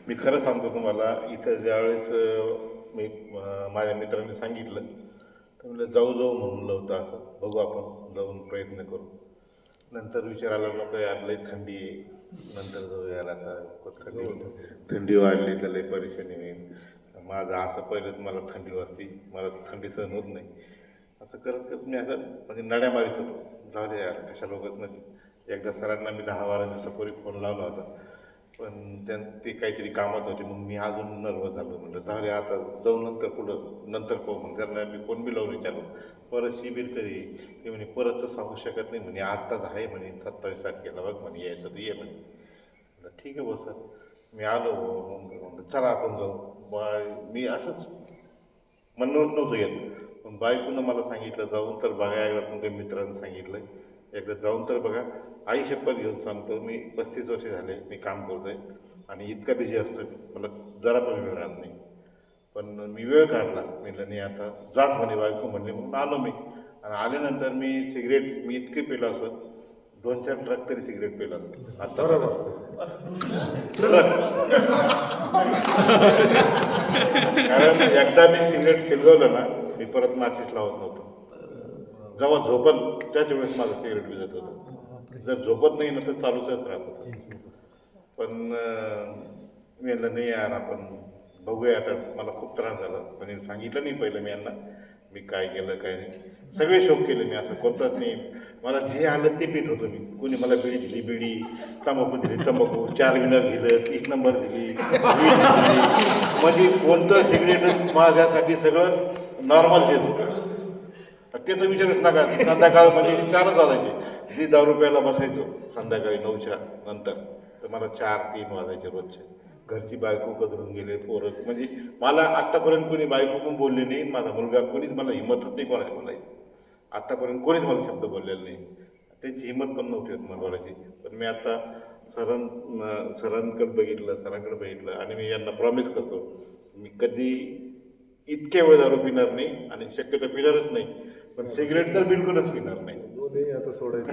मी खरं सांगतो तुम्हाला, इथं ज्यावेळेस मी माझ्या मित्रांनी सांगितलं तर म्हणलं जाऊ जाऊ म्हणलं होतं, असं बघू आपण जाऊन प्रयत्न करू. नंतर विचार आला नको यार, लई थंडी आहे, नंतर जाऊ यार, आता थंडी वाढली तर लई परेशानी होईल. माझं असं पहिलं मला थंडी वाजती, मला थंडी सहन होत नाही. असं करत करत मी असं म्हणजे नड्या मारीत होतो, जाऊ दे यार कशा लोकच नाही. एकदा सरांना मी 10-12 दिवसापूर्वी फोन लावला होता, पण ते काहीतरी कामात होते, मग मी अजून नर्वस झालो. म्हणलं जाऊ दे आता, जाऊ नंतर पुढं नंतर पाहू. मग त्यांना मी फोन बी लावून विचारलो परत शिबिर कधी. ते म्हणे परत तर सांगू शकत नाही म्हणे, आत्ताच आहे म्हणे 27 तारखेला बघ म्हणे, यायचं तर ये म्हणे. म्हटलं ठीक आहे बस सर. मी आलो, मग म्हणलं चला आपण जाऊ. मी असंच म्हणणंच नव्हतं येत, पण बायकोनं मला सांगितलं जाऊन तर बघा. एकदा तुमच्या मित्रानं सांगितलं एकदा जाऊन तर बघा. आई शपथ घेऊन सांगतो, मी 35 वर्ष झाले मी काम करतो आहे आणि इतका बिझी असतो मला जरा पण वेळ राहत नाही. पण मी वेळ काढला, म्हटलं नाही आता जात म्हणे बायको म्हणले, म्हणून आलो मी. आणि आल्यानंतर मी सिगरेट मी इतके पेलो असत, 2-4 ट्रक तरी सिगरेट पेलं असत आता. कारण एकदा मी सिगरेट शिलगवलं ना, मी परत माचीस लावत नव्हतो. जेव्हा झोपन त्याच वेळेस माझं सिगरेट भिजत होतं. जर झोपत नाही ना तर चालूच राहत होतं. पण मी म्हटलं नाही यार आपण बघूया आता. मला खूप त्रास झाला, म्हणजे सांगितलं नाही पहिलं मी यांना मी काय केलं काय नाही. सगळे शौक केले मी, असं कोणताच नाही. मला जे आलं ते पीत होतो मी. कोणी मला बिडी दिली बिडी, तंबाखू दिली तंबाखू, 4 विनर दिलं, 30 नंबर दिली, 20 दिली, म्हणजे कोणतं सिगरेट माझ्यासाठी सगळं नॉर्मल चीज होतं. ते तर विचारूच नका. संध्याकाळ म्हणजे 4च वाजायचे. ती 10 रुपयाला बसायचो संध्याकाळी 9च्या नंतर, तर मला 4-3 वाजायचे रोजचे. घरची बायको कदरून गेले, पोरं, म्हणजे मला आत्तापर्यंत कोणी बायको पण बोलली नाही, माझा मुलगा कोणीच मला हिंमतच नाही कोणाची बोलायची. आत्तापर्यंत कोणीच मला शब्द बोललेला नाही, त्यांची हिंमत पण नव्हती होत मला बोलायची. पण मी आता सरांकडे बघितलं आणि मी यांना प्रॉमिस करतो मी कधी इतक्या वेळ दारू पिणार नाही आणि शक्यतो पिणारच नाही. पण सिगरेट तर बिलकुलच पिणार नाही. आता सोडायचं